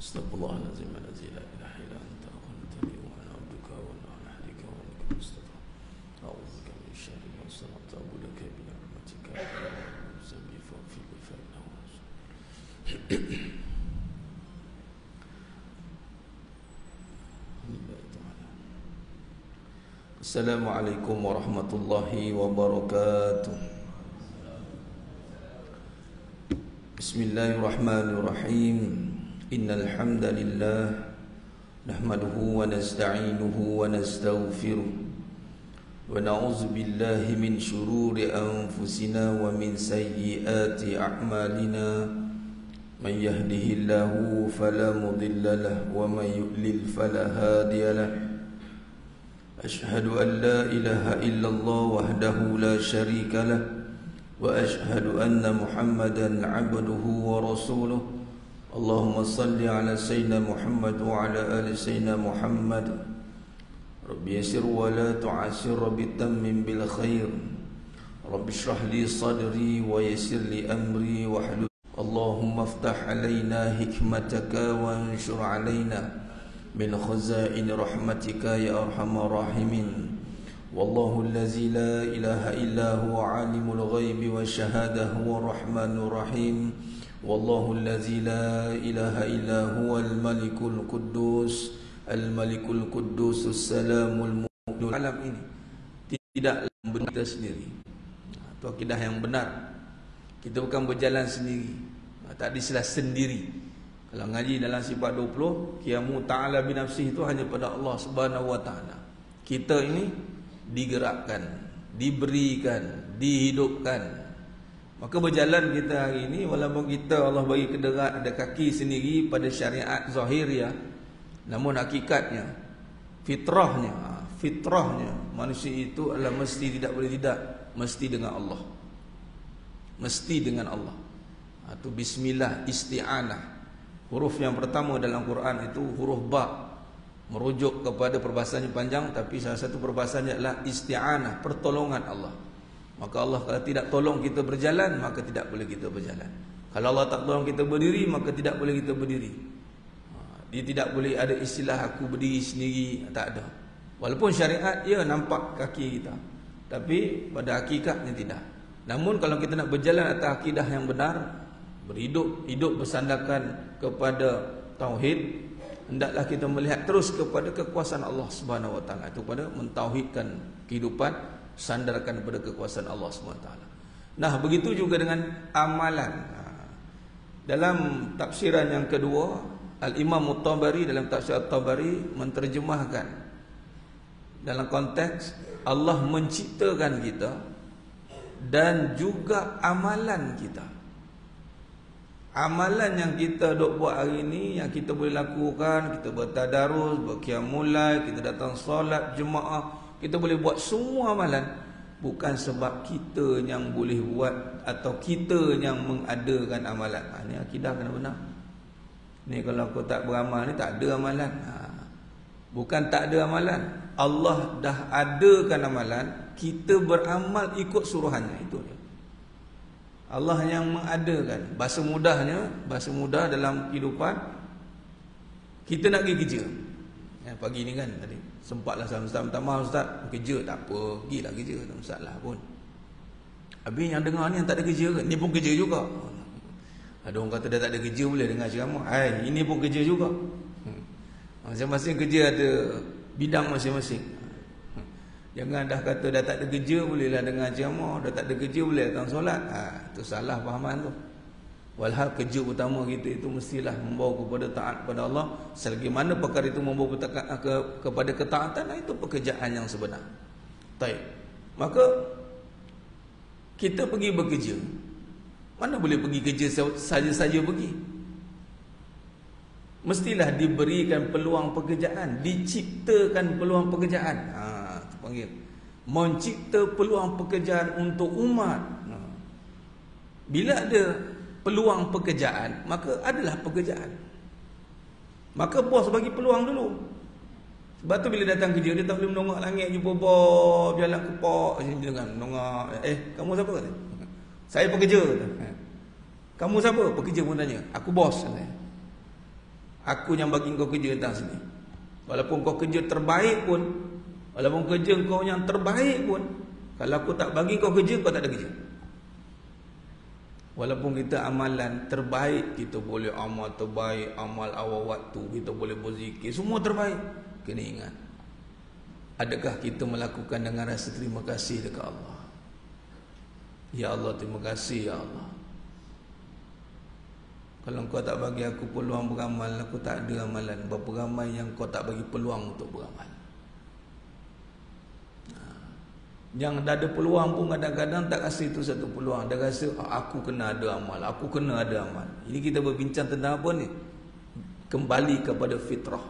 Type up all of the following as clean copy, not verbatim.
Astaghfirullahaladzim alladzi la ilaha illa anta aqamtani wa ana abduka wa ana ala ahdika wa anka mustaqim. A'udzubika min syarri ma sana'tu abudaka bi ni'matika wa sabbi faghfir li fa innahu Assalamualaikum warahmatullahi wabarakatuh. Bismillahirrahmanirrahim. Innal hamdalillah nahmaduhu wa nasta'inuhu wa nastaghfiruh wa na'udzu billahi min shururi anfusina wa min sayyiati a'malina. Man yahdihillahu fala mudilla lahu wa man yudlil fala hadiya lahu. Ashhadu an la ilaha illallah wahdahu la syarika lah wa ashhadu anna Muhammadan abduhu wa rasuluh. Allahumma salli ala sayyidina Muhammad wa ala ali sayyidina Muhammad. Rabbi yassir wa la tu'assir, Rabbi tammim bil khair. Rabbi shrah li sadri wa yassir li amri wahlul. Allahumma iftah alaina hikmataka wa anshur alaina min khazain rahmatika ya arhamar rahimin. Wallahu allazi la ilaha illa huwa alimul ghaibi wa syahadah huwa rahmanur rahim. Wallahu allazi la ilaha illa huwa al-malikul quddus al-malikul quddus as-salamul mu'min. Alam ini tidak benar kita sendiri. Itu akidah yang benar. Kita bukan berjalan sendiri. Tak ada sendiri. Kalau ngaji dalam sifat 20, qiyamu ta'ala binafsih itu hanya pada Allah Subhanahu wa taala. Kita ini digerakkan, diberikan, dihidupkan. Maka berjalan kita hari ini, walaupun kita Allah bagi kederat ada kaki sendiri pada syariat zahiriah, namun hakikatnya fitrahnya manusia itu adalah mesti tidak boleh tidak, mesti dengan Allah. Mesti dengan Allah. Itu bismillah, isti'anah. Huruf yang pertama dalam Quran itu huruf ba, merujuk kepada perbahasan yang panjang, tapi salah satu perbahasannya adalah isti'anah, pertolongan Allah. Maka Allah kalau tidak tolong kita berjalan, maka tidak boleh kita berjalan. Kalau Allah tak tolong kita berdiri, maka tidak boleh kita berdiri. Dia tidak boleh ada istilah aku berdiri sendiri, tak ada. Walaupun syariat ya nampak kaki kita, tapi pada hakikatnya tidak. Namun kalau kita nak berjalan atas akidah yang benar, hidup bersandarkan kepada tauhid, hendaklah kita melihat terus kepada kekuasaan Allah Subhanahu wa taala, itu pada mentauhidkan kehidupan, sandarkan kepada kekuasaan Allah Subhanahu wa taala. Nah, begitu juga dengan amalan. Dalam tafsiran yang kedua, Al-Imam At-Tabari dalam tafsir At-Tabari menterjemahkan dalam konteks Allah menciptakan kita dan juga amalan kita. Amalan yang kita dok buat hari ini, yang kita boleh lakukan, kita bertadarus, berqiyamul lail, kita datang solat jemaah, kita boleh buat semua amalan, bukan sebab kita yang boleh buat atau kita yang mengadakan amalan. Ini akidah kena benar. Ni kalau kau tak beramal ni tak ada amalan. Bukan tak ada amalan, Allah dah adakan amalan, kita beramal ikut suruhannya, itu dia. Allah yang mengadakan. Bahasa mudah dalam kehidupan, kita nak pergi kerja. Pagi ni kan tadi sempatlah Ustaz minta maaf Ustaz, kerja tak apa, pergilah kerja, tak masalah pun. Habis yang dengar ni yang tak ada kerja ke? Ni pun kerja juga. Ada orang kata dah tak ada kerja boleh dengar ceramah. Ini pun kerja juga. Masing-masing kerja ada bidang masing-masing. Jangan dah kata dah tak ada kerja bolehlah dengar ceramah, dah tak ada kerja boleh datang solat. Itu salah fahaman tu. Walhal kerja utama kita itu mestilah membawa kepada taat kepada Allah. Selagi mana perkara itu membawa kepada ketaatan, itu pekerjaan yang sebenar. Baik. Maka kita pergi bekerja. Mana boleh pergi kerja saja-saja pergi? Mestilah diberikan peluang pekerjaan, diciptakan peluang pekerjaan. Panggil mencipta peluang pekerjaan untuk umat. Bila ada peluang pekerjaan, maka adalah pekerjaan. Maka bos bagi peluang dulu. Sebab tu bila datang kerja, dia tak boleh menongak langit jumpa bos, jalan kepak jangan menongak. Kamu siapa? Saya pekerja. Kamu siapa? Pekerja pun tanya. Aku bos. Aku yang bagi kau kerja datang sini. Walaupun kau kerja terbaik pun, walaupun kerja kau yang terbaik pun, kalau aku tak bagi kau kerja, kau tak ada kerja. Walaupun kita amalan terbaik, kita boleh amal terbaik, amal awal waktu, kita boleh berzikir, semua terbaik. Kena ingat, adakah kita melakukan dengan rasa terima kasih dekat Allah? Ya Allah, terima kasih ya Allah. Kalau kau tak bagi aku peluang beramal, aku tak ada amalan. Berapa ramai yang kau tak bagi peluang untuk beramal. Yang dah ada peluang pun kadang-kadang tak rasa itu satu peluang. Dia rasa aku kena ada amal, aku kena ada amal. Ini kita berbincang tentang apa ni? Kembali kepada fitrah.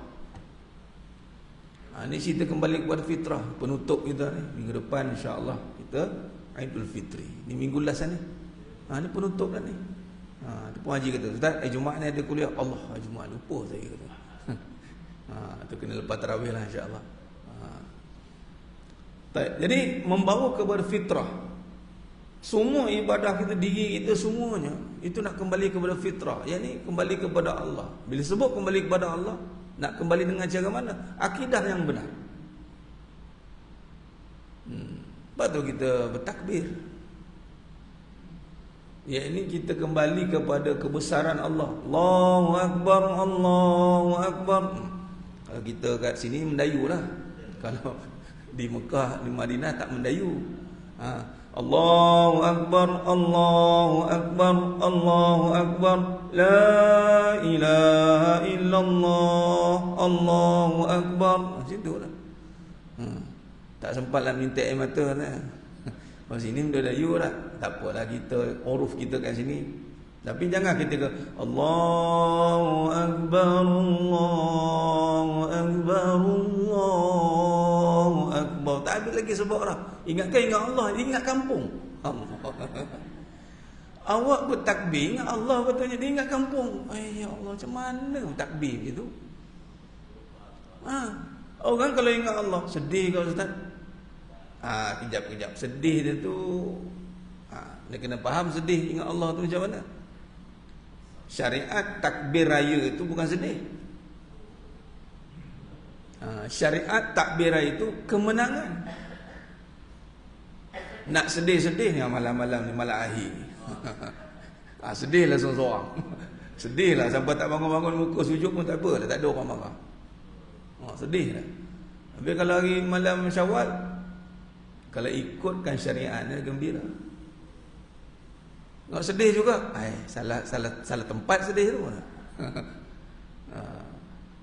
Ini cerita kembali kepada fitrah. Penutup kita ni, minggu depan insya-Allah kita Aidul Fitri. Ni minggu last ni. Ni penutup dah ni. Tu pun haji kata, Ustaz, Jumaat ni ada kuliah. Allah, Jumaat lupa saya kata. Tu kena lepas tarawih lah insya-Allah. Jadi membawa kepada fitrah. Semua ibadah kita, diri kita semuanya itu nak kembali kepada fitrah. Yang ni kembali kepada Allah. Bila sebut kembali kepada Allah, nak kembali dengan cara mana? Akidah yang benar. Lepas tu kita bertakbir. Ya, ini kita kembali kepada kebesaran Allah. Allahu Akbar, Allahu Akbar. Kalau kita kat sini mendayu lah. Kalau di Mekah, di Madinah tak mendayu. Allahu Akbar, Allahu Akbar, Allahu Akbar. La ilaha illallah, Allahu Akbar. Macam tu lah. Tak sempat lah minta air mata lah. Kalau sini mendayu lah. Tak apalah, kita uruf kita kat sini. Tapi jangan kita ke Allahu Akbar, Allahu Akbar, Allahu Akbar. Tak habis lagi sebab orang. Ingatkan ingat Allah, ingat kampung. Awak bertakbir ingat Allah, betulnya dia ingat kampung. Ya Allah, macam mana takbir itu? Orang kalau ingat Allah, sedih kau Ustaz. Kejap-kejap sedih dia tu. Dia kena faham sedih ingat Allah tu macam mana. Syariat takbir raya itu bukan sedih. Syariat takbir raya itu kemenangan. Nak sedih-sedih ni malam-malam ni, malam akhir ni. Sedihlah seorang-seorang. Sedihlah sampai tak bangun-bangun muka sujud pun tak apa, tak ada orang marah. Sedih lah. Habis kalau hari malam Syawal, kalau ikutkan syariat ni gembira. Nak sedih juga. Salah tempat sedih tu.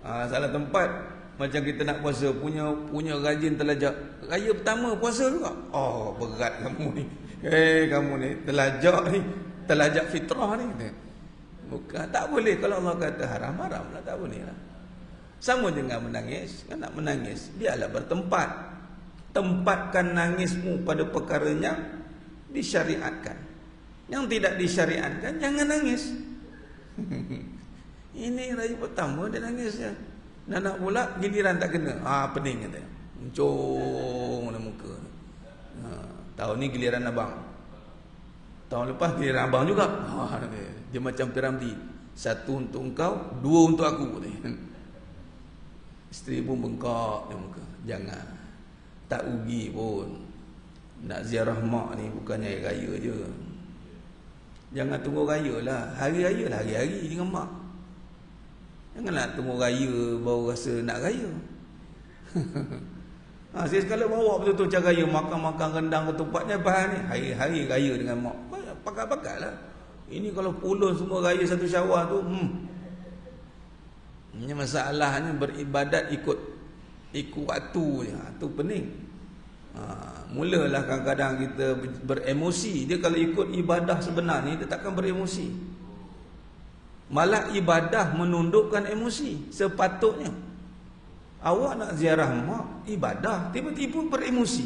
Salah tempat. Macam kita nak puasa, punya rajin telajak. Raya pertama puasa juga. Berat kamu ni. Kamu ni telajak fitrah ni. Bukan, tak boleh. Kalau Allah kata haram lah, tak boleh lah. Sama dengan menangis. Kan nak menangis, biarlah bertempat. Tempatkan nangismu pada perkara yang disyariatkan. Yang tidak disyariatkan, jangan nangis. Ini raya pertama dia nangis je. Nak pula giliran tak kena. Pening kata. Mencong dalam muka. Tahun ni giliran abang. Tahun lepas giliran abang juga. Dia macam piramidi. Satu untuk engkau, dua untuk aku. Isteri pun bengkak dalam muka. Jangan. Tak rugi pun. Nak ziarah mak ni bukannya hari raya je. Jangan tunggu raya lah. Hari raya lah hari-hari dengan mak. Janganlah tunggu raya baru rasa nak raya. Saya sekali bawa betul-betul cara raya, makan-makan rendang ke tempatnya bahan ni. Hari-hari raya dengan mak. Pakat-pakat lah. Ini kalau pulun semua raya satu Syawal tu, ini masalahnya beribadat ikut waktu je. Tu pening. Mulalah kadang-kadang kita beremosi. Dia kalau ikut ibadah sebenar ni, dia takkan beremosi. Malah ibadah menundukkan emosi. Sepatutnya awak nak ziarah mak, ibadah, tiba-tiba beremosi.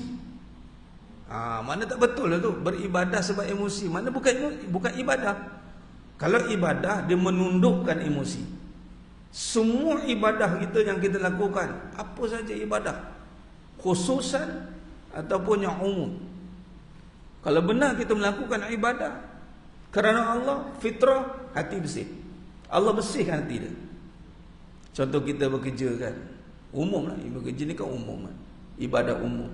Mana tak betul lah tu. Beribadah sebab emosi, mana bukan ibadah. Kalau ibadah, dia menundukkan emosi. Semua ibadah kita yang kita lakukan, apa saja ibadah, khususan ataupun yang umum, kalau benar kita melakukan ibadah kerana Allah, fitrah, hati bersih. Allah bersihkan hati dia. Contoh kita bekerja kan, umum lah, bekerja ni kan umum kan, ibadah umum.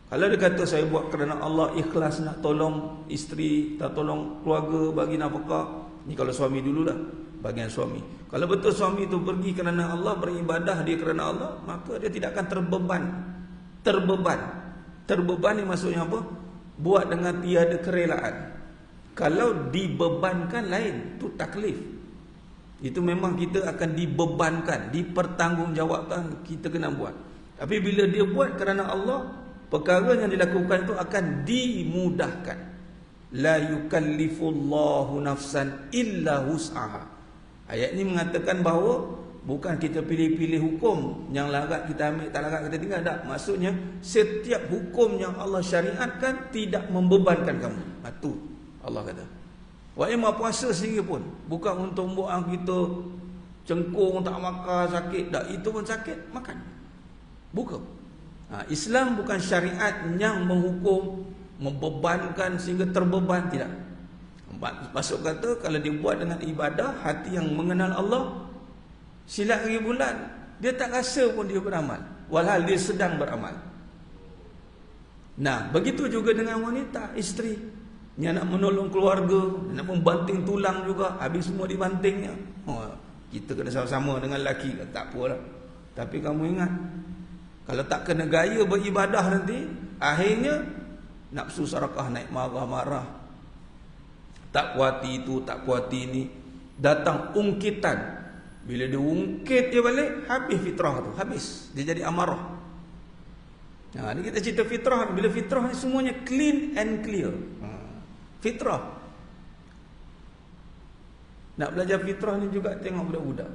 Kalau dia kata saya buat kerana Allah, ikhlas nak tolong isteri, tak tolong keluarga, bagi nafkah, ni kalau suami dululah, bagian suami. Kalau betul suami tu pergi kerana Allah, beribadah dia kerana Allah, maka dia tidak akan terbeban ni maksudnya apa? Buat dengan tiada kerelaan. Kalau dibebankan lain, tu taklif. Itu memang kita akan dibebankan, dipertanggungjawabkan, kita kena buat. Tapi bila dia buat kerana Allah, perkara yang dilakukan itu akan dimudahkan. La yukallifullahu nafsan illa wus'aha. Ayat ini mengatakan bahawa bukan kita pilih-pilih hukum, yang larat kita ambil, tak larat kita tinggal. Tak. Maksudnya setiap hukum yang Allah syariatkan tidak membebankan kamu. Itu Allah kata. Wa imma puasa sendiri pun bukan untuk buat kita cengkung, tak makan, sakit. Tak, itu pun sakit, makan. Bukan. Islam bukan syariat yang menghukum, membebankan sehingga terbeban, tidak. Maksud kata kalau dia buat dengan ibadah, hati yang mengenal Allah, silat 1000 bulan, dia tak rasa pun dia beramal, walhal dia sedang beramal. Nah, begitu juga dengan wanita, isteri yang nak menolong keluarga, nak membanting tulang juga, habis semua dibantingnya. Kita kena sama-sama dengan lelaki, tak apalah. Tapi kamu ingat, kalau tak kena gaya beribadah nanti, akhirnya nafsu sarakah naik, marah-marah, tak puati itu, tak puati ini, datang ungkitan. Bila dia ungkit dia balik, habis fitrah tu, habis. Dia jadi amarah. Nah, ni kita cerita fitrah. Bila fitrah ni semuanya clean and clear. Fitrah. Nak belajar fitrah ni juga tengok budak-budak.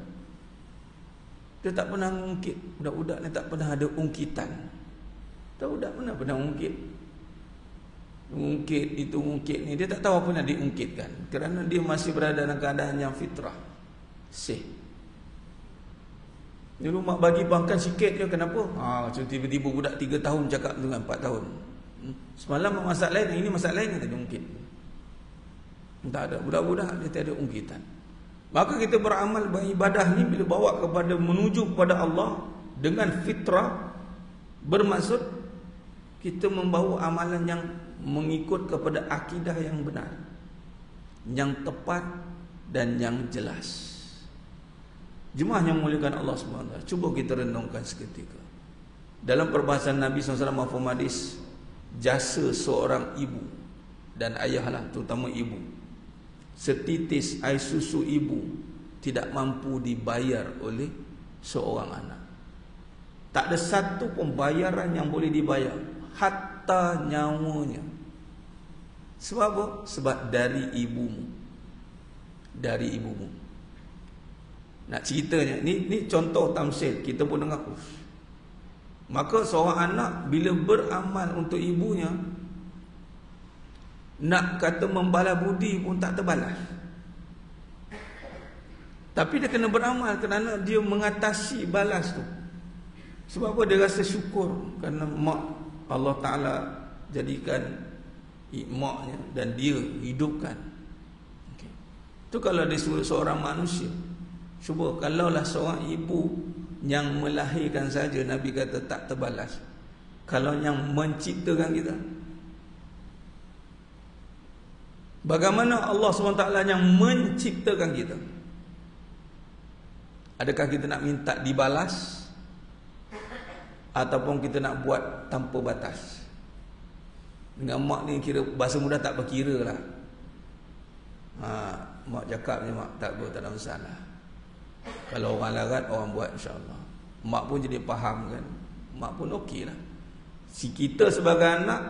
Dia tak pernah ungkit. Budak-budak ni tak pernah ada ungkitan. Budak mana pernah ungkit. Ungkit itu, ungkit ni, dia tak tahu apa nak diungkitkan, kerana dia masih berada dalam keadaan yang fitrah. Ni rumah bagi bangkan sikit je, kenapa? Macam tiba-tiba budak 3 tahun cakap dengan 4 tahun. Semalam masak lain, ini masak lain, dia ungkit. Tak ada, budak-budak dia tak ada ungkitan. Maka kita beramal, beribadah ni bila bawa kepada, menuju kepada Allah dengan fitrah, bermaksud kita membawa amalan yang mengikut kepada akidah yang benar, yang tepat dan yang jelas. Jemaah yang muliakan Allah SWT, cuba kita renungkan seketika. Dalam perbahasan Nabi SAW mafhum hadis, jasa seorang ibu dan ayahlah, terutama ibu, setitis air susu ibu tidak mampu dibayar oleh seorang anak. Tak ada satu pembayaran yang boleh dibayar, hatta nyawanya. Sebab apa? Sebab dari ibumu. Dari ibumu. Nak ceritanya, ni contoh tamsil, kita pun dengar. Maka seorang anak bila beramal untuk ibunya, nak kata membalas budi pun tak terbalas. Tapi dia kena beramal kerana dia mengatasi balas tu. Sebab apa? Dia rasa syukur kerana mak Allah Ta'ala jadikan maknya dan dia hidupkan. Itu kalau dia seorang manusia. Cuba kalaulah seorang ibu yang melahirkan saja, Nabi kata tak terbalas. Kalau yang menciptakan kita, bagaimana Allah SWT yang menciptakan kita? Adakah kita nak minta dibalas, ataupun kita nak buat tanpa batas? Dengan mak ni kira bahasa mudah tak berkira lah. Mak cakap ni, mak tak apa, tak ada masalah. Kalau orang larat, orang buat insyaAllah. Mak pun jadi faham kan, mak pun okey lah. Si kita sebagai anak,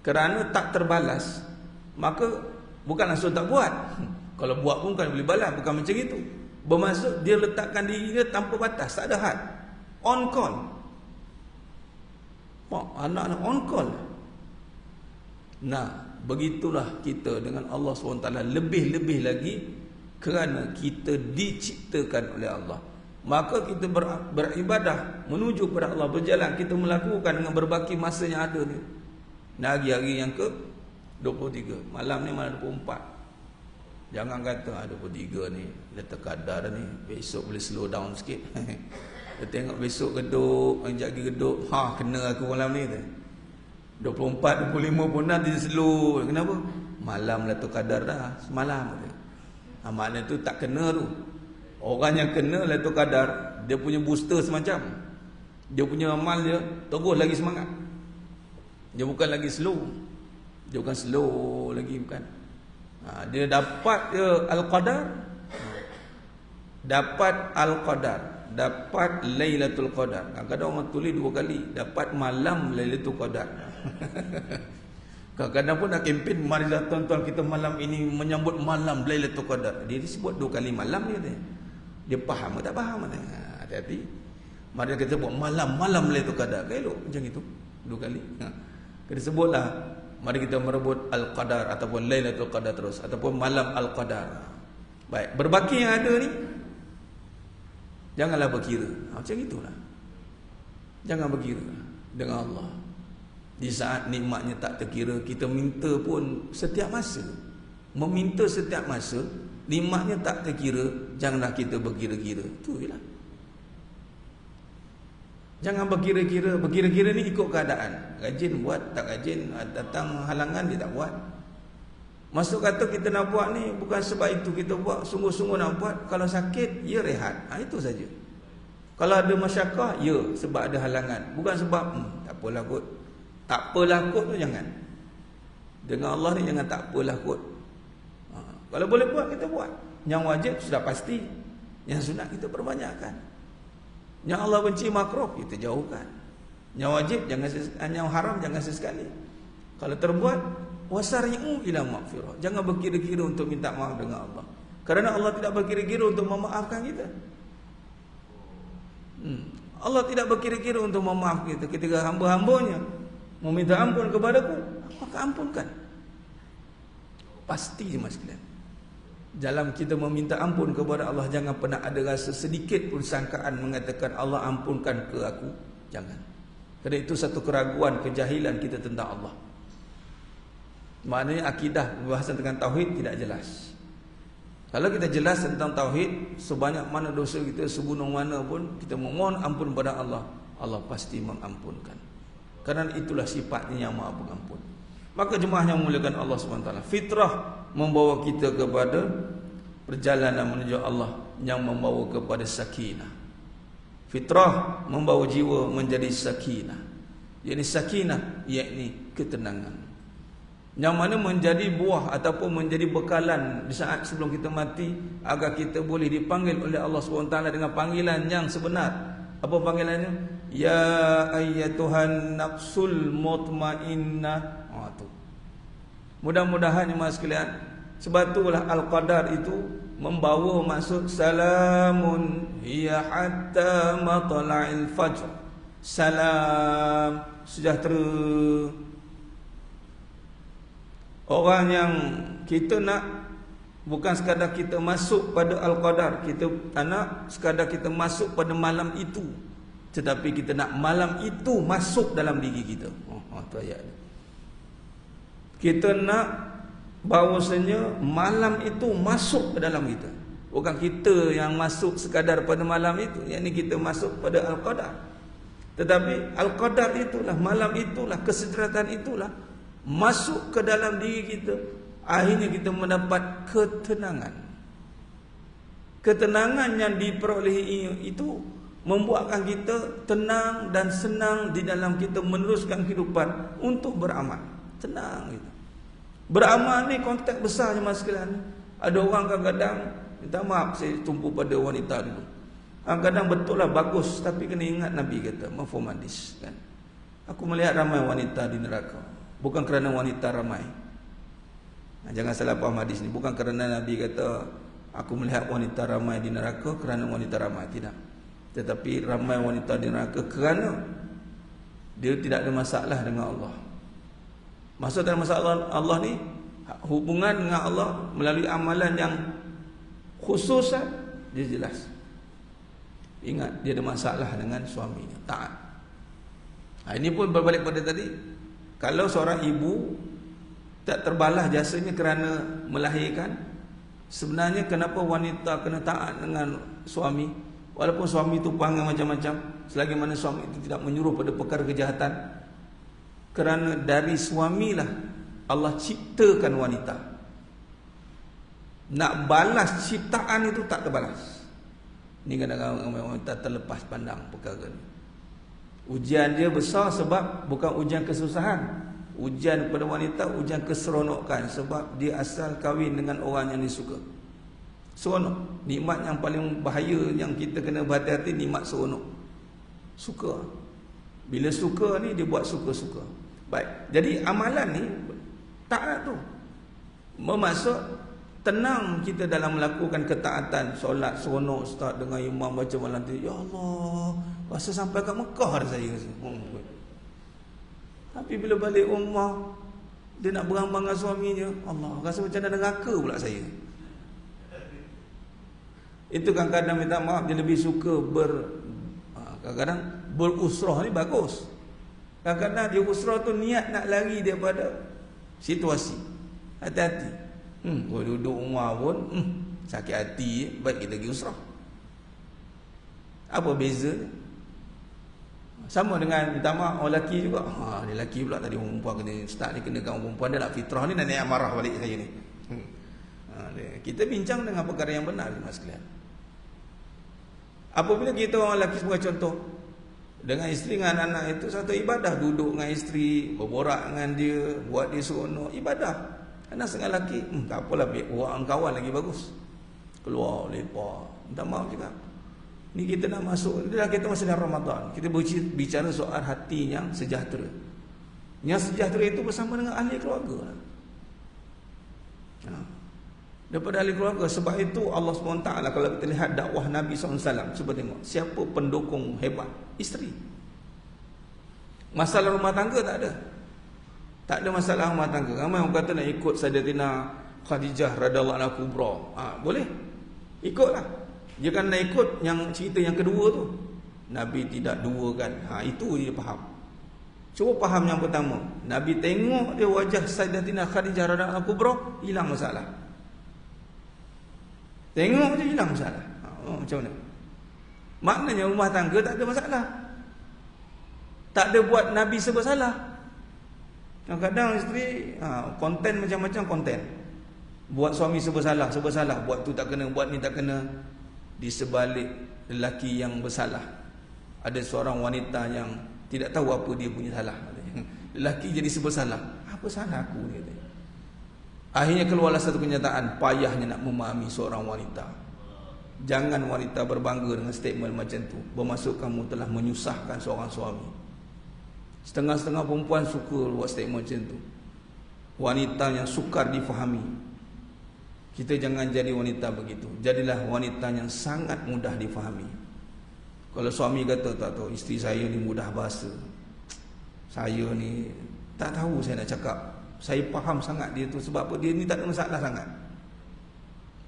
kerana tak terbalas, maka bukan langsung tak buat. Kalau buat pun kan boleh balas, bukan macam itu. Bermaksud dia letakkan diri dia tanpa batas, tak ada had, on call. Anak on call. Nah, begitulah kita dengan Allah SWT, lebih-lebih lagi kerana kita diciptakan oleh Allah. Maka kita beribadah menuju kepada Allah, berjalan, kita melakukan dengan berbaki masa yang ada ni. Hari-hari yang ke 23, malam ni malam 24. Jangan kata 23 ni Lailatul Qadar ni, besok boleh slow down sikit. Dia tengok besok geduk, anjak lagi geduk, kena aku malam ni tu. 24, 25 pun nanti slow. Kenapa? Malam Lailatul Qadar dah, semalam tu. Maknanya tu tak kena tu. Orang yang kena Lailatul Qadar, dia punya booster semacam. Dia punya amal dia terus lagi semangat. Dia bukan lagi slow. Dia bukan slow lagi, bukan. Dia dapat Al-Qadar, dapat Al-Qadar, dapat Lailatul Qadar. Kadang-kadang orang tulis 2 kali, dapat malam Lailatul Qadar. Kadang-kadang pun nak kempen, marilah tuan-tuan kita malam ini menyambut malam Lailatul Qadar. Dia disebut 2 kali malam dia. Dia faham atau tak faham? Hati-hati. Mari kita buat malam-malam Lailatul Qadar. Elok macam itu 2 kali. Kita sebutlah, mari kita merebut Al-Qadar ataupun Lailatul Qadar terus, ataupun malam Al-Qadar. Baik, berbaki yang ada ni janganlah berkira. Macam itulah. Jangan berkira dengan Allah. Di saat nikmatnya tak terkira, kita minta pun setiap masa. Meminta setiap masa, nikmatnya tak terkira, janganlah kita berkira-kira. Itu jelah. Jangan berkira-kira. Berkira-kira ni ikut keadaan. Rajin buat, tak rajin, datang halangan dia tak buat. Maksud kata kita nak buat ni bukan sebab itu kita buat, sungguh-sungguh nak buat. Kalau sakit, ya rehat. Itu saja. Kalau ada masyarakat, ya sebab ada halangan. Bukan sebab tak apalah kot. Tak apalah kot tu jangan. Dengan Allah ni jangan tak apalah kot. Kalau boleh buat, kita buat. Yang wajib sudah pasti. Yang sunat kita perbanyakkan. Yang Allah benci makruh, kita jauhkan. Yang wajib jangan yang haram jangan sesekali. Kalau terbuat, wasari'u ila maghfirah. Jangan berkira-kira untuk minta maaf dengan Allah. Kerana Allah tidak berkira-kira untuk memaafkan kita. Allah tidak berkira-kira untuk memaafkan kita. Ketika hamba-hambanya meminta ampun kepadaku, maka ampunkan. Pasti mas sekalian. Dalam kita meminta ampun kepada Allah, jangan pernah ada rasa sedikit pun sangkaan mengatakan Allah ampunkan ke aku. Jangan. Kerana itu satu keraguan, kejahilan kita tentang Allah. Maknanya akidah pembahasan tentang tauhid tidak jelas. Kalau kita jelas tentang tauhid, sebanyak mana dosa kita, segunung mana pun kita memohon ampun kepada Allah, Allah pasti mengampunkan. Kerana itulah sifatnya yang Maha Pengampun. Maka jemaah yang memuliakan Allah SWT, fitrah membawa kita kepada perjalanan menuju Allah yang membawa kepada sakinah. Fitrah membawa jiwa menjadi sakinah. Yakni sakinah, yakni ketenangan. Yang mana menjadi buah ataupun menjadi bekalan di saat sebelum kita mati, agar kita boleh dipanggil oleh Allah SWT dengan panggilan yang sebenar. Apa panggilannya? Ya ayyatuhan nafsul mutmainnah. Mudah-mudahan jemaah sekalian, sebab itulah Al-Qadar itu membawa maksud salamun hiya hatta matla'il fajr. Salam, sejahtera. Orang yang kita nak bukan sekadar kita masuk pada Al-Qadar, kita tak nak sekadar kita masuk pada malam itu, tetapi kita nak malam itu masuk dalam diri kita. Itu ayat. Kita nak bahawasanya malam itu masuk ke dalam kita. Bukan kita yang masuk sekadar pada malam itu, yakni kita masuk pada Al-Qadar. Tetapi Al-Qadar itulah, malam itulah, kesejahteraan itulah masuk ke dalam diri kita. Akhirnya kita mendapat ketenangan. Ketenangan yang diperolehi itu membuatkan kita tenang dan senang di dalam kita meneruskan kehidupan untuk beramal. Tenang gitu. Beramal ni konteks besar jemaah sekalian. Ada orang kadang-kadang, minta maaf saya tumpu pada wanita dulu. Kadang-kadang betul lah bagus, tapi kena ingat Nabi kata mafhum hadis kan. Aku melihat ramai wanita di neraka, bukan kerana wanita ramai. Jangan salah faham hadis ni. Bukan kerana Nabi kata aku melihat wanita ramai di neraka kerana wanita ramai, tidak. Tetapi ramai wanita di neraka kerana dia tidak ada masalah dengan Allah. Maksud dalam masalah Allah ni, hubungan dengan Allah melalui amalan yang khusus, dia jelas. Ingat, dia ada masalah dengan suaminya, taat. Ini pun berbalik pada tadi. Kalau seorang ibu tak terbalas jasanya kerana melahirkan, Sebenarnya kenapa wanita kena taat dengan suami, walaupun suami itu perangai macam-macam, selagi mana suami itu tidak menyuruh pada perkara kejahatan? Kerana dari suamilah Allah ciptakan wanita. Nak balas ciptaan itu tak terbalas. Ini kadang-kadang wanita terlepas pandang perkara ini. Ujian dia besar sebab bukan ujian kesusahan. Ujian kepada wanita, ujian keseronokan. Sebab dia asal kahwin dengan orang yang disuka. Seronok. Nikmat yang paling bahaya yang kita kena berhati-hati, nikmat seronok. Suka. Bila suka ni, dia buat suka-suka. Baik. Jadi amalan ni, taat tu bermaksud tenang kita dalam melakukan ketaatan. Solat seronok, start dengan imam baca malam tu. Ya Allah, rasa sampai kat Mekah dah saya. Tapi bila balik rumah, dia nak berambang dengan suaminya, Allah, rasa macam ada neraka pula saya. Itu kadang-kadang minta maaf, dia lebih suka kadang-kadang berusrah ni bagus. Kadang-kadang dia usrah tu niat nak lari daripada situasi. Hati-hati. Kalau duduk rumah pun sakit hati, baik kita pergi usrah. Apa beza? Sama dengan minta maaf orang lelaki juga. Dia lelaki pula tadi orang perempuan kena start ni, kena kawan perempuan dia nak fitrah ni, nak naik amarah balik saya ni. Kita bincang dengan perkara yang benar mas sekalian. Apabila kita orang lelaki sebagai contoh, dengan isteri dengan anak itu satu ibadah, duduk dengan isteri, berborak dengan dia, buat dia seronok, ibadah. Anak setengah lelaki, tak apalah, orang kawan lagi bagus. Keluar lepak, minta maaf juga. Ni kita nak masuk, kita masih dalam Ramadan. Kita bicara soal hati yang sejahtera. Yang sejahtera itu bersama dengan ahli keluarga. Daripada ahli keluarga. Sebab itu Allah SWT, kalau kita lihat dakwah Nabi SAW, cuba tengok siapa pendukung hebat? Isteri. Masalah rumah tangga tak ada. Tak ada masalah rumah tangga. Ramai orang kata nak ikut Sayyidatina Khadijah radhiyallahu anha kubra. Boleh, ikutlah. Dia kan nak ikut yang cerita yang kedua tu. Nabi tidak duakan. Itu dia faham. Cuba faham yang pertama. Nabi tengok dia wajah Sayyidatina Khadijah radhiyallahu anha kubra, hilang masalah. Tengok je hilang masalah. Macam mana? Maknanya rumah tangga tak ada masalah. Tak ada buat Nabi serba salah. Kadang-kadang isteri konten macam-macam konten. Buat suami serba salah, buat tu tak kena, buat ni tak kena. Di sebalik lelaki yang bersalah, ada seorang wanita yang tidak tahu apa dia punya salah. Lelaki jadi serba salah. Apa salah aku ni? Akhirnya keluarlah satu kenyataan, payahnya nak memahami seorang wanita. Jangan wanita berbangga dengan statement macam tu, bermaksud kamu telah menyusahkan seorang suami. Setengah-setengah perempuan suka buat statement macam tu. Wanita yang sukar difahami. Kita jangan jadi wanita begitu. Jadilah wanita yang sangat mudah difahami. Kalau suami kata, tak tahu, isteri saya ni mudah bahasa, saya ni tak tahu saya nak cakap, saya faham sangat dia tu. Sebab apa? Dia ni tak ada masalah sangat,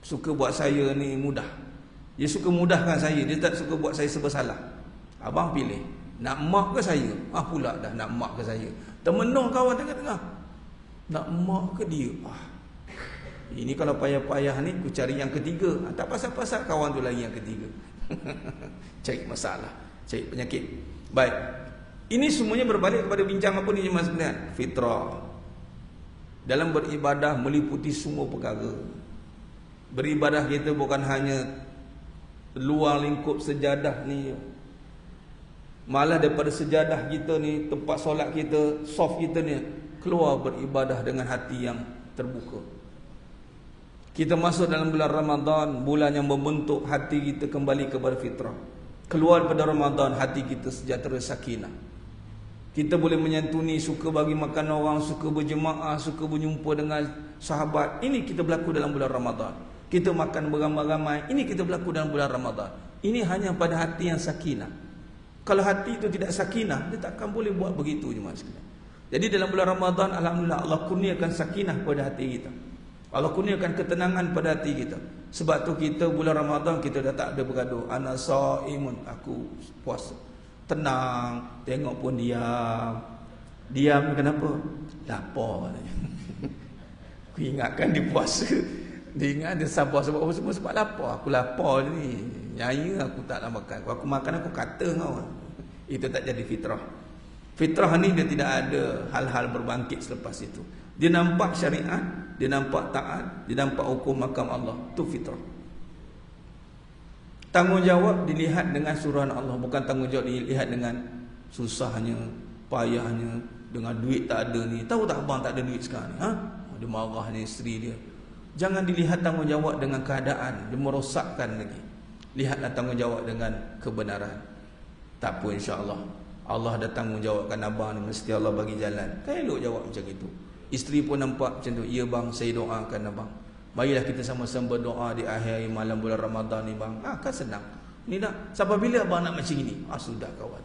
suka buat saya ni mudah. Dia suka mudahkan saya, dia tak suka buat saya serba salah. Abang pilih, nak mak ke saya? Pula dah nak mak ke saya. Termenung kawan tengah-tengah, nak mak ke dia? Ini kalau payah-payah ni, aku cari yang ketiga. Tak pasal-pasal kawan tu lagi yang ketiga. Cari masalah, cari penyakit. Baik, ini semuanya berbalik kepada bincang apa ni jemaah sekalian? Fitrah. Dalam beribadah meliputi semua perkara. Beribadah kita bukan hanya luar lingkup sejadah ni. Malah daripada sejadah kita ni, tempat solat kita, soft kita ni, keluar beribadah dengan hati yang terbuka. Kita masuk dalam bulan Ramadan, bulan yang membentuk hati kita kembali kepada fitrah. Keluar pada Ramadan, hati kita sejahtera, sakinah. Kita boleh menyantuni, suka bagi makan orang, suka berjemaah, suka berjumpa dengan sahabat. Ini kita berlaku dalam bulan Ramadan. Kita makan beramai-ramai, ini kita berlaku dalam bulan Ramadan. Ini hanya pada hati yang sakinah. Kalau hati itu tidak sakinah, dia takkan boleh buat begitu jemaah sekalian. Jadi dalam bulan Ramadan, alhamdulillah, Allah kurniakan sakinah pada hati kita. Allah kurniakan ketenangan pada hati kita. Sebab tu kita bulan Ramadan kita dah tak ada bergaduh. Ana shaimun, aku puasa. Tenang, tengok pun diam. Diam kenapa? Lapar. Aku ingatkan dia puasa. Dia ingat dia sabar sebab apa semua, sebab lapar. Aku lapar ni, nyaya aku tak nak makan. Kalau aku makan aku kata kau. Itu tak jadi fitrah. Fitrah ni dia tidak ada hal-hal berbangkit selepas itu. Dia nampak syariat, dia nampak taat, dia nampak hukum makam Allah. Itu fitrah. Tanggungjawab dilihat dengan suruhan Allah, bukan tanggungjawab dilihat dengan susahnya, payahnya, dengan duit tak ada ni. Tahu tak abang tak ada duit sekarang ni? Ha? Dia marah ni isteri dia. Jangan dilihat tanggungjawab dengan keadaan, dia merosakkan lagi. Lihatlah tanggungjawab dengan kebenaran. Tak apa, insya-Allah. Allah dah tanggungjawabkan abang ni, mesti Allah bagi jalan. Kan elok jawab macam itu. Isteri pun nampak macam tu. Ya bang, saya doakan abang. Marilah kita sama-sama berdoa di akhir malam bulan Ramadan ni bang. Kan senang. Ni nak, sampai bila abang nak macam ini? Sudah kawan.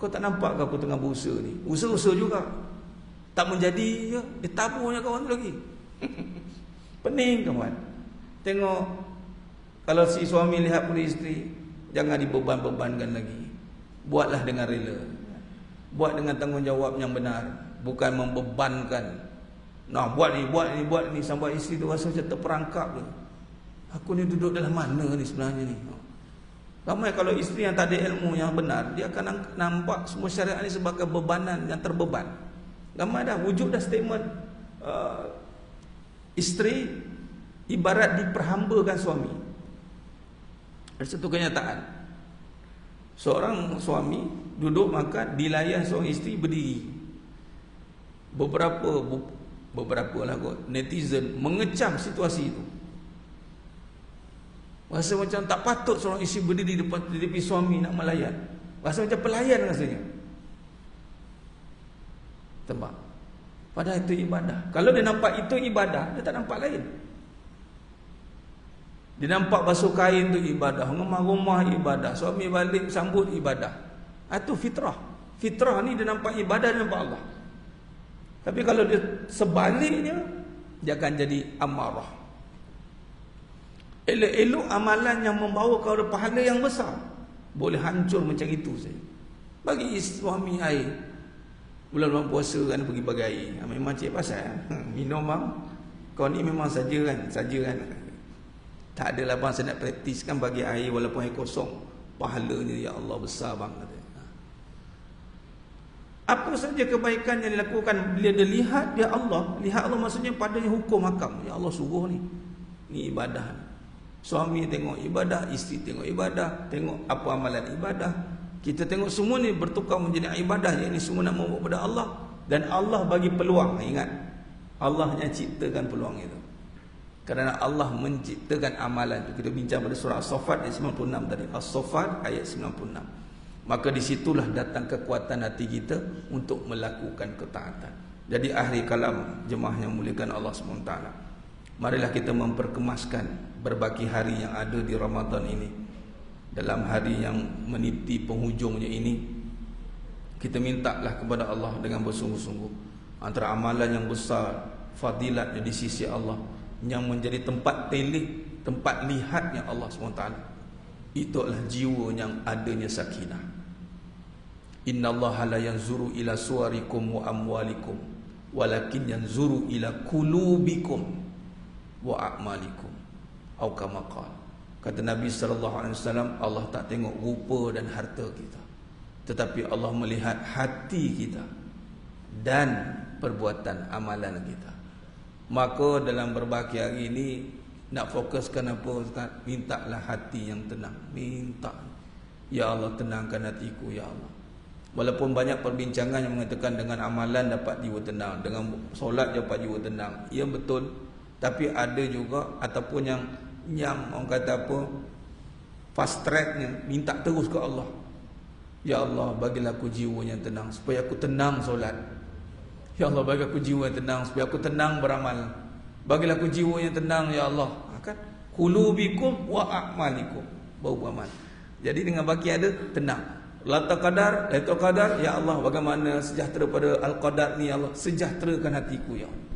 Kau tak nampak ke aku tengah berusaha ni? Usaha-usaha juga. Tak menjadi je. Dia taburnya kawan tu lagi. Pening kawan. Tengok, kalau si suami lihat pada isteri, jangan dibeban-bebankan lagi. Buatlah dengan rela. Buat dengan tanggungjawab yang benar, bukan membebankan. Nah, buat ni sampai isteri tu rasa macam terperangkap tu. Aku ni duduk dalam mana ni sebenarnya ni? Ramai kalau isteri yang tak ada ilmu yang benar, dia akan nampak semua syariat ni sebagai bebanan yang terbeban. Ramai dah wujud dah statement isteri ibarat diperhambakan suami. Ada satu kenyataan. Seorang suami duduk makan, dilayan seorang isteri berdiri. Beberapa lah kot netizen mengecam situasi itu. Rasa macam tak patut seorang isteri berdiri di depan suami nak melayan. Rasa macam pelayan rasanya. Tembak. Padahal itu ibadah. Kalau dia nampak itu ibadah, dia tak nampak lain. Dia nampak basuh kain tu ibadah, rumah-rumah ibadah, suami balik sambut ibadah. Itu fitrah. Fitrah ni dia nampak ibadah, dia nampak Allah. Tapi kalau dia sebaliknya, dia akan jadi amarah. Elok-elok amalan yang membawa kepada pahala yang besar boleh hancur macam itu saja. Bagi suami air, bulan puasa kan pergi bagi air. Memang cik pasal minum bang. Kau ni memang saja kan. Tak adalah bang, saya nak praktiskan bagi air walaupun air kosong. Pahalanya ya Allah besar bang. Apa saja kebaikan yang dilakukan bila dia lihat dia Allah. Lihat Allah maksudnya padanya hukum hakam. Ya Allah suruh ni. Ni ibadah. Suami tengok ibadah, isteri tengok ibadah, tengok apa amalan ibadah. Kita tengok semua ni bertukar menjadi ibadah. Yang ini semua nak membawa kepada Allah. Dan Allah bagi peluang. Ingat, Allah yang ciptakan peluang itu. Kerana Allah menciptakan amalan itu. Kita bincang pada surah As-Saffat ayat 96 tadi. As-Saffat ayat 96. Maka disitulah datang kekuatan hati kita untuk melakukan ketaatan. Jadi ahli kalam, jemaah yang muliakan Allah SWT, marilah kita memperkemaskan berbaki hari yang ada di Ramadan ini. Dalam hari yang meniti penghujungnya ini, kita mintalah kepada Allah dengan bersungguh-sungguh. Antara amalan yang besar, fadilatnya di sisi Allah, yang menjadi tempat telik, tempat lihatnya Allah SWT, itu adalah jiwa yang adanya sakinah. Innallaha la yanzuru ila suwarikum wa amwalikum, walakin yanzuru ila qulubikum wa a'malikum. Atau kama qala. Kata Nabi SAW, Allah tak tengok rupa dan harta kita, tetapi Allah melihat hati kita dan perbuatan amalan kita. Maka dalam berbaki hari ini, nak fokuskan apa Ustaz? Mintalah hati yang tenang. Minta, ya Allah tenangkan hatiku ya Allah. Walaupun banyak perbincangan yang mengatakan dengan amalan dapat jiwa tenang, dengan solat dapat jiwa tenang. Ya betul. Tapi ada juga ataupun yang orang kata apa, fast tracknya, minta terus ke Allah. Ya Allah bagilah aku jiwa yang tenang supaya aku tenang solat. Ya Allah bagi aku jiwa yang tenang supaya aku tenang beramal. Bagilah aku jiwa yang tenang ya Allah. Kan qulubikum wa a'malikum, bau beramal. Jadi dengan baki ada tenang. Lailatul Qadar, ya Allah bagaimana sejahtera pada Al-Qadar ni ya Allah, sejahterakan hatiku ya Allah.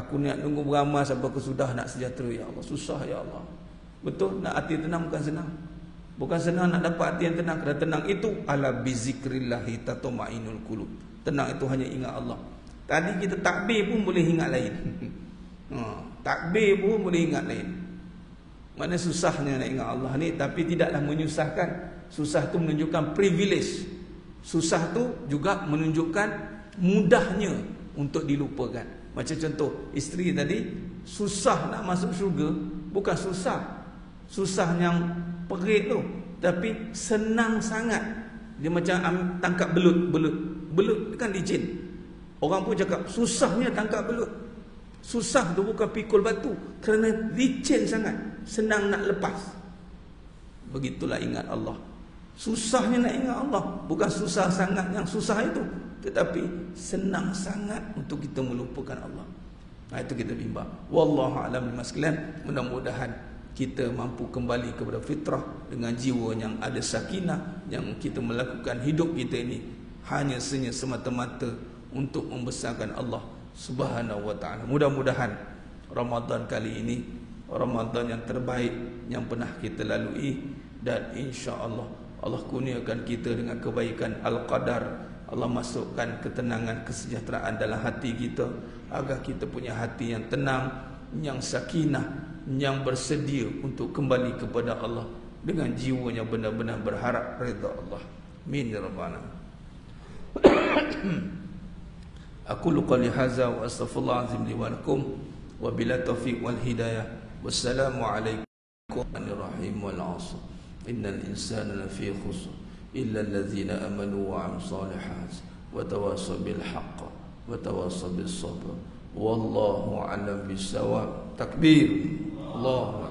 Aku nak tunggu beramal sampai kesudah nak sejahtera ya Allah. Susah ya Allah. Betul, nak hati tenang bukan senang. Bukan senang nak dapat hati yang tenang. Kerana tenang itu ala bizikrillahi tatma'innul qulub. Tenang itu hanya ingat Allah. Tadi kita takbir pun boleh ingat lain. Takbir pun boleh ingat lain. Mana susahnya nak ingat Allah ni, tapi tidaklah menyusahkan. Susah tu menunjukkan privilege. Susah tu juga menunjukkan mudahnya untuk dilupakan. Macam contoh, isteri tadi susah nak masuk syurga, bukan susah. Susah yang perit tu, tapi senang sangat. Dia macam tangkap belut kan licin. Orang pun cakap susahnya tangkap belut. Susah tu bukan pikul batu, kerana licin sangat, senang nak lepas. Begitulah ingat Allah. Susahnya nak ingat Allah, bukan susah sangat yang susah itu, tetapi senang sangat untuk kita melupakan Allah. Itu kita bimbang. Wallahu a'lam bishawab. Mudah-mudahan kita mampu kembali kepada fitrah dengan jiwa yang ada sakinah, yang kita melakukan hidup kita ini hanya semata-mata untuk membesarkan Allah Subhanahu wa ta'ala. Mudah-mudahan Ramadan kali ini Ramadan yang terbaik yang pernah kita lalui, dan insya-Allah Allah kurniakan kita dengan kebaikan al-qadar. Allah masukkan ketenangan, kesejahteraan dalam hati kita, agar kita punya hati yang tenang, yang sakinah, yang bersedia untuk kembali kepada Allah dengan jiwa yang benar-benar berharap redha Allah. Amin ya rabbal alamin. Aqulu qali hadza wa astaghfirullah azim li wa lakum wa bila taufiq wal hidayah. Wassalamu alaikum warahmatullahi wabarakatuh. Innal insana lafi khusr illa alladhina amanu wa 'amilus solihat wa tawassaw bil haqq wa tawassaw bis sabr. Wallahu a'lam bissawab. Takbir. Allah